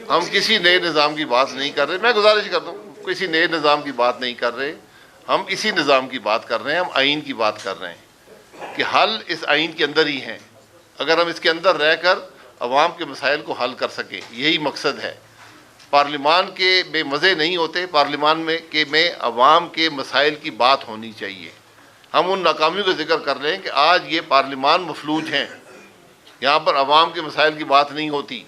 ہم کسی نئے نظام کی بات نہیں کر رہے. میں گزارش کرتا ہوں, کسی نئے نظام کی بات نہیں کر رہے, ہم اسی نظام کی بات کر رہے ہیں, ہم آئین کی بات کر رہے ہیں کہ حل اس آئین کے اندر ہی ہیں. اگر ہم اس کے اندر رہ کر عوام کے مسائل کو حل کر سکیں, یہی مقصد ہے. پارلیمان کے بے مزے نہیں ہوتے, پارلیمان میں عوام کے مسائل کی بات ہونی چاہیے. ہم ان ناکامیوں کا ذکر کر رہے ہیں کہ آج یہ پارلیمان مفلوج ہیں, یہاں پر عوام کے مسائل کی بات نہیں ہوتی,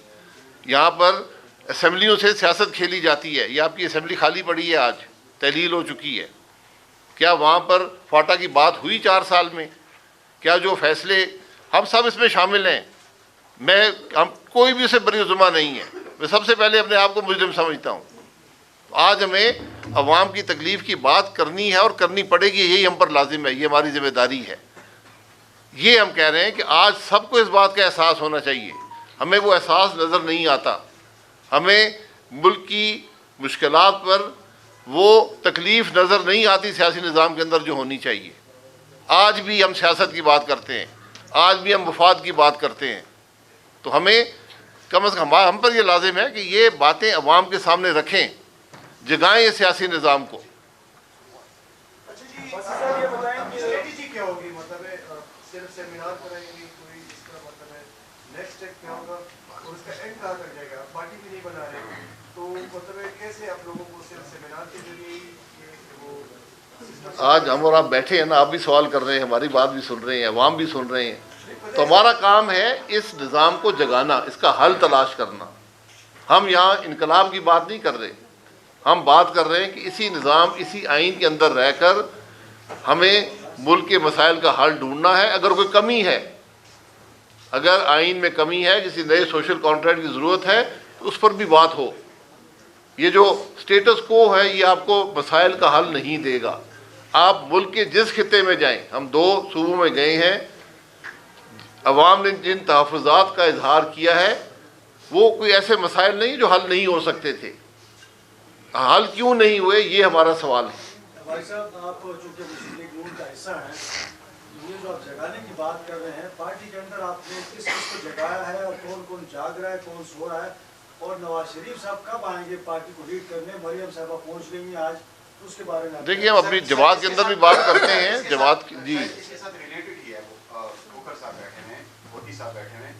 یہاں پر اسمبلیوں سے سیاست کھیلی جاتی ہے. یہ آپ کی اسمبلی خالی پڑی ہے, آج تحلیل ہو چکی ہے. کیا وہاں پر فاٹا کی بات ہوئی 4 سال میں؟ کیا جو فیصلے, ہم سب اس میں شامل ہیں, ہم کوئی بھی اسے بری عظمہ نہیں ہے. میں سب سے پہلے اپنے آپ کو مجرم سمجھتا ہوں. آج ہمیں عوام کی تکلیف کی بات کرنی ہے اور کرنی پڑے گی, یہی ہم پر لازم ہے, یہ ہماری ذمہ داری ہے. یہ ہم کہہ رہے ہیں کہ آج سب کو اس بات کا احساس ہونا چاہیے. ہمیں وہ احساس نظر نہیں آتا. ہمیں ملک کی مشکلات پر وہ تکلیف نظر نہیں آتی سیاسی نظام کے اندر جو ہونی چاہیے. آج بھی ہم سیاست کی بات کرتے ہیں, آج بھی ہم مفاد کی بات کرتے ہیں. تو ہمیں کم از کم ہم پر یہ لازم ہے کہ یہ باتیں عوام کے سامنے رکھیں, جگائیں اس سیاسی نظام کو. آج ہم اور آپ بیٹھے ہیں نا, آپ بھی سوال کر رہے ہیں, ہماری بات بھی سن رہے ہیں, عوام بھی سن رہے ہیں. تو ہمارا کام ہے اس نظام کو جگانا, اس کا حل تلاش کرنا. ہم یہاں انقلاب کی بات نہیں کر رہے, ہم بات کر رہے ہیں کہ اسی نظام, اسی آئین کے اندر رہ کر ہمیں ملک کے مسائل کا حل ڈھونڈنا ہے. اگر کوئی کمی ہے, اگر آئین میں کمی ہے, کسی نئے سوشل کانٹریکٹ کی ضرورت ہے, تو اس پر بھی بات ہو. یہ جو سٹیٹس کو ہے یہ آپ کو مسائل کا حل نہیں دے گا. آپ ملک کے جس خطے میں جائیں, ہم 2 صوبوں میں گئے ہیں, عوام نے جن تحفظات کا اظہار کیا ہے وہ کوئی ایسے مسائل نہیں جو حل نہیں ہو سکتے تھے. حل کیوں نہیں ہوئے, یہ ہمارا سوال ہے. بھائی صاحب, آپ چونکہ مسلم لیگ نون کا حصہ ہیں, یہ جو آپ جگانے کی بات کر رہے ہیں, پارٹی کے اندر آپ نے کس کس کو جگایا ہے اور کون کون جاگ رہا ہے, کون سو رہا ہے, اور نواز شریف صاحب کب آئیں گے پارٹی کو لیڈ کرنے؟ مریم صاحبہ پہنچ رہی ہیں آج, اس کے بارے میں دیکھیے ہم اپنی جماعت کے اندر بھی بات کرتے ہیں. جماعت جی اس کے ساتھ ریلیٹڈ ہی ہے, کوکر صاحب بیٹھے ہیں, موتی صاحب بیٹھے ہیں.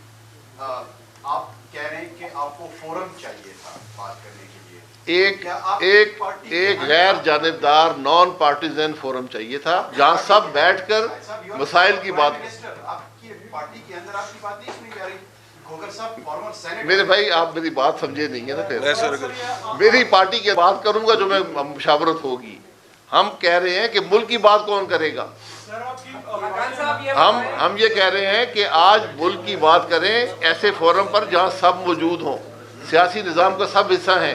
آپ کہہ رہے ہیں کہ آپ کو فورم چاہیے تھا بات کرنے کے لیے, ایک غیر جانبدار نان پارٹیزن فورم چاہیے تھا جہاں سب بیٹھ کر مسائل کی بات. آپ کی پارٹی کے اندر آپ کی بات نہیں سنی جا رہی. میرے بھائی آپ میری بات سمجھے نہیں ہے نا. پھر میری پارٹی کی بات کروں گا جو میں مشاورت ہوگی. ہم کہہ رہے ہیں کہ ملک کی بات کون کرے گا. ہم یہ کہہ رہے ہیں کہ آج ملک کی بات کریں ایسے فورم پر جہاں سب موجود ہوں, سیاسی نظام کا سب حصہ ہیں.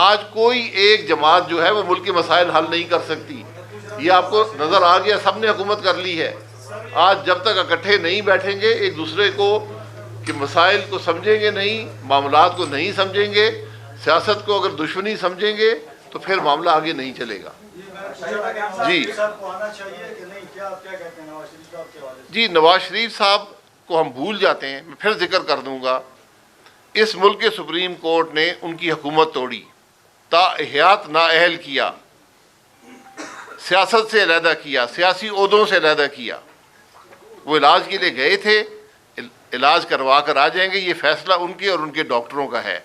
آج کوئی ایک جماعت جو ہے وہ ملک کے مسائل حل نہیں کر سکتی. یہ آپ کو نظر آ گیا, سب نے حکومت کر لی ہے. آج جب تک اکٹھے نہیں بیٹھیں گے, ایک دوسرے کو کہ مسائل کو سمجھیں گے نہیں, معاملات کو نہیں سمجھیں گے, سیاست کو اگر دشمنی سمجھیں گے تو پھر معاملہ آگے نہیں چلے گا. جی نواز شریف صاحب کو ہم بھول جاتے ہیں. میں پھر ذکر کر دوں گا, اس ملک کے سپریم کورٹ نے ان کی حکومت توڑی, تا احیات نااہل کیا, سیاست سے علیحدہ کیا, سیاسی عہدوں سے علیحدہ کیا. وہ علاج کے لیے گئے تھے, علاج کروا کر آ جائیں گے, یہ فیصلہ ان کے اور ان کے ڈاکٹروں کا ہے.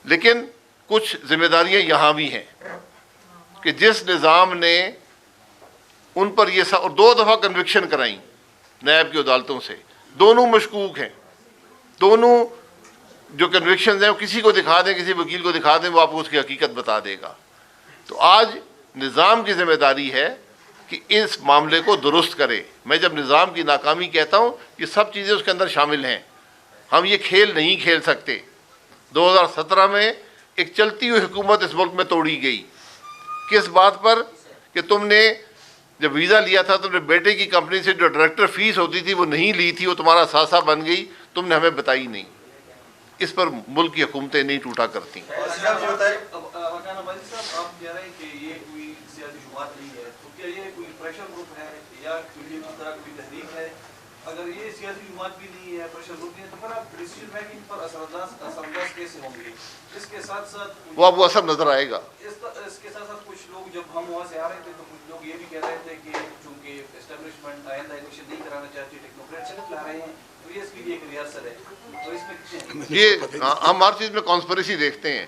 لیکن کچھ ذمہ داریاں یہاں بھی ہیں کہ جس نظام نے ان پر یہ اور 2 دفعہ کنوکشن کرائیں نیب کی عدالتوں سے, دونوں مشکوک ہیں. دونوں جو کنوکشنز ہیں وہ کسی کو دکھا دیں, کسی وکیل کو دکھا دیں, وہ آپ کو اس کی حقیقت بتا دے گا. تو آج نظام کی ذمہ داری ہے کہ اس معاملے کو درست کرے. میں جب نظام کی ناکامی کہتا ہوں, یہ سب چیزیں اس کے اندر شامل ہیں. ہم یہ کھیل نہیں کھیل سکتے. 2017 میں ایک چلتی ہوئی حکومت اس ملک میں توڑی گئی. کس بات پر کہ تم نے جب ویزا لیا تھا تم نے بیٹے کی کمپنی سے جو ڈائریکٹر فیس ہوتی تھی وہ نہیں لی تھی, وہ تمہارا ساسا بن گئی, تم نے ہمیں بتائی نہیں. اس پر ملک کی حکومتیں نہیں ٹوٹا کرتی. اگر یہ سیاسی جماعت بھی نہیں ہے، پریشر گروپ نہیں ہے، تو پھر آپ ڈیسیجن میکنگ پر اثرانداز کیسے ہوں گے؟ اس کے ساتھ ساتھ وہ اب وہ اثر نظر آئے گا. اس کے ساتھ ساتھ کچھ لوگ جب ہم وہاں سے آ رہے تھے تو کچھ لوگ یہ بھی کہہ رہے تھے کہ چونکہ اسٹیبلشمنٹ آئندہ الیکشن نہیں کرانا چاہتی، ٹیکنوکریٹ صرف لا رہے ہیں، تو یہ اس کی بھی ایک ریاست ہے، تو اس میں کتنے یہ ہم ہر چیز میں کانسپریسی دیکھتے ہیں.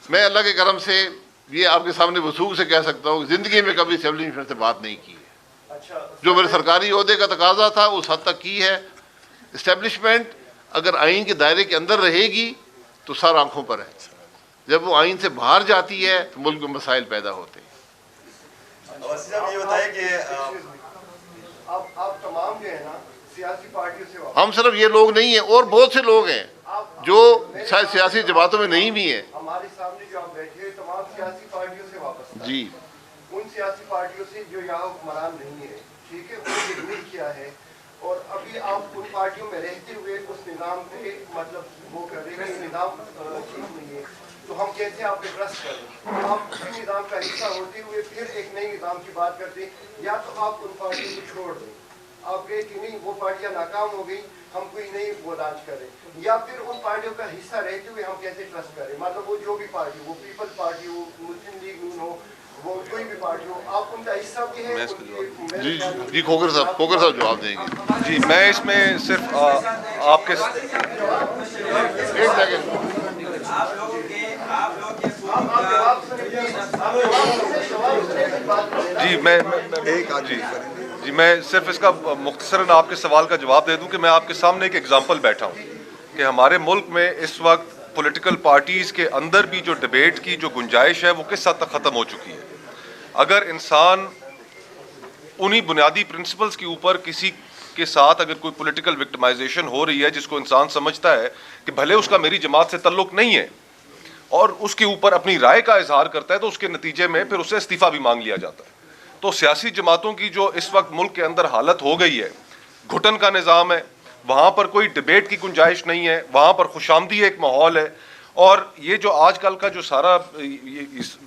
میں اللہ کے کرم سے یہ آپ کے سامنے وثوق سے کہہ سکتا ہوں کہ زندگی میں کبھی اسٹیبلشمنٹ سے بات نہیں کی ہے. جو میرے سرکاری عہدے کا تقاضا تھا اس حد تک کی ہے. اسٹیبلشمنٹ اگر آئین کے دائرے کے اندر رہے گی تو سر آنکھوں پر ہے. جب وہ آئین سے باہر جاتی ہے تو ملک میں مسائل پیدا ہوتے ہیں. وسیع صاحب یہ بتائیں کہ آپ تمام جو ہے نا سیاسی پارٹیوں سے ہم صرف یہ لوگ نہیں ہیں، اور بہت سے لوگ ہیں جو شاید سیاسی جماعتوں میں نہیں بھی ہیں. ہمارے سامنے جو آپ بیٹھے ہیں تمام سیاسی پارٹیوں سے وابستہ جی ان سیاسی پارٹیوں سے جو یہاں حکمران نہیں ہے، ٹھیک ہے، انہوں نے دور کیا ہے، اور ابھی آپ ان پارٹیوں میں رہتے ہوئے اس نظام پہ مطلب وہ کر رہے ہیں کہ نظام ٹھیک نہیں ہے، تو ہم کیسے آپ پہ ٹرسٹ کریں؟ آپ اسی نظام کا حصہ ہوتے ہوئے پھر ایک نئے نظام کی بات کرتے ہیں، یا تو آپ ان پارٹیوں کو چھوڑ دیں، آپ کہیں کہ نہیں وہ پارٹیاں ناکام ہو گئی، ہم کوئی نئی وہ لانچ کریں، یا پھر ان پارٹیوں کا حصہ رہتے ہوئے ہم کیسے ٹرسٹ کریں؟ مطلب وہ جو بھی پارٹی، وہ پیپلز پارٹی ہو، مسلم لیگ نون ہو، وہ کوئی بھی پارٹی ہو، آپ ان کا حصہ بھی ہے. جی جی کھوکر صاحب جواب دیں گے. جی میں اس میں صرف آپ کے ایک سیکنڈ. جی میں صرف اس کا مختصراً آپ کے سوال کا جواب دے دوں کہ میں آپ کے سامنے ایک ایگزامپل بیٹھا ہوں کہ ہمارے ملک میں اس وقت پولیٹیکل پارٹیز کے اندر بھی جو ڈیبیٹ کی جو گنجائش ہے وہ کس حد تک ختم ہو چکی ہے. اگر انسان انہی بنیادی پرنسپلز کے اوپر کسی کے ساتھ اگر کوئی پولیٹیکل وکٹمائزیشن ہو رہی ہے جس کو انسان سمجھتا ہے کہ بھلے اس کا میری جماعت سے تعلق نہیں ہے اور اس کے اوپر اپنی رائے کا اظہار کرتا ہے تو اس کے نتیجے میں پھر اسے استعفیٰ بھی مانگ لیا جاتا ہے. تو سیاسی جماعتوں کی جو اس وقت ملک کے اندر حالت ہو گئی ہے، گھٹن کا نظام ہے، وہاں پر کوئی ڈیبیٹ کی گنجائش نہیں ہے، وہاں پر خوش آمدی ایک ماحول ہے. اور یہ جو آج کل کا جو سارا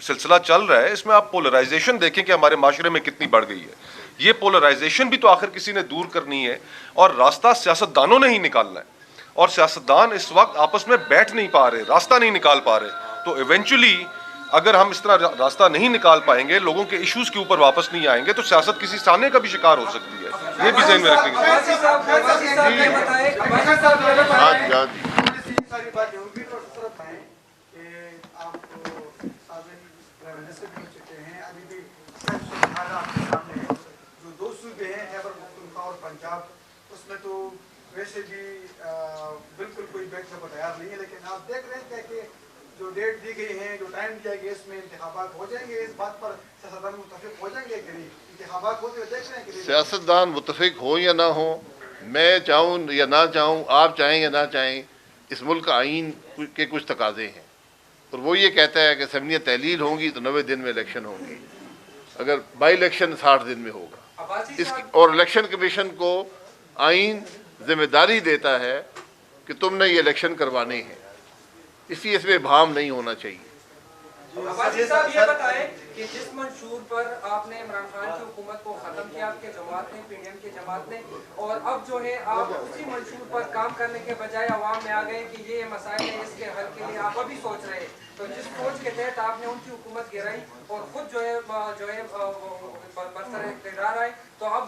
سلسلہ چل رہا ہے اس میں آپ پولرائزیشن دیکھیں کہ ہمارے معاشرے میں کتنی بڑھ گئی ہے. یہ پولرائزیشن بھی تو آخر کسی نے دور کرنی ہے اور راستہ سیاستدانوں نے ہی نکالنا ہے. اور سیاستدان اس وقت آپس میں بیٹھ نہیں پا رہے، راستہ نہیں نکال پا رہے. تو ایونچولی اگر ہم اس طرح راستہ نہیں نکال پائیں گے، لوگوں کے ایشوز کے اوپر واپس نہیں آئیں گے تو سیاست کسی سانے کا بھی شکار ہو سکتی ہے. یہ بھی ذہن میں رکھیں گے. ساری باتیں ان کی طرف ہیں کہ آپ سابق منسٹر بھی ہو چکے ہیں، ابھی بھی حالات کے سامنے ہیں. جو دو صوبے ہیں خیبر پختونخوا اور پنجاب، اس میں تو ویسے بھی بالکل کوئی بیٹھنے کو تیار نہیں ہے، لیکن آپ دیکھ رہے ہیں کہ جو ڈیٹ دی گئی ہے، جو ٹائم دیا گیا اس میں انتخابات ہو جائیں گے. اس بات پر سیاستدان متفق ہو جائیں گے کہ نہیں؟ انتخابات ہوتے ہوئے دیکھ رہے ہیں کہ سیاستدان متفق ہوں یا نہ ہوں، میں چاہوں یا نہ چاہوں، آپ چاہیں یا نہ چاہیں، اس ملک کا آئین کے کچھ تقاضے ہیں اور وہ یہ کہتا ہے کہ اسمبلیاں تحلیل ہوں گی تو 90 دن میں الیکشن ہوں گی. اگر بائی الیکشن 60 دن میں ہوگا. اور الیکشن کمیشن کو آئین ذمہ داری دیتا ہے کہ تم نے یہ الیکشن کروانے ہیں، اس لیے اس میں ابہام نہیں ہونا چاہیے. عباسی صاحب یہ بتائیں کہ جس منشور پر آپ نے عمران خان کی حکومت کو ختم کیا آپ کے جماعت نے، پی ڈی ایم کی جماعت نے، اور اب جو ہے آپ اسی منشور پر کام کرنے کے بجائے عوام میں آ گئے کہ یہ مسائل ہیں، اس کے حل کے لیے آپ ابھی سوچ رہے ہیں. تو جس سوچ کے تحت آپ نے ان کی حکومت گرائی اور خود جو ہے برسر اقتدار آئے، تو اب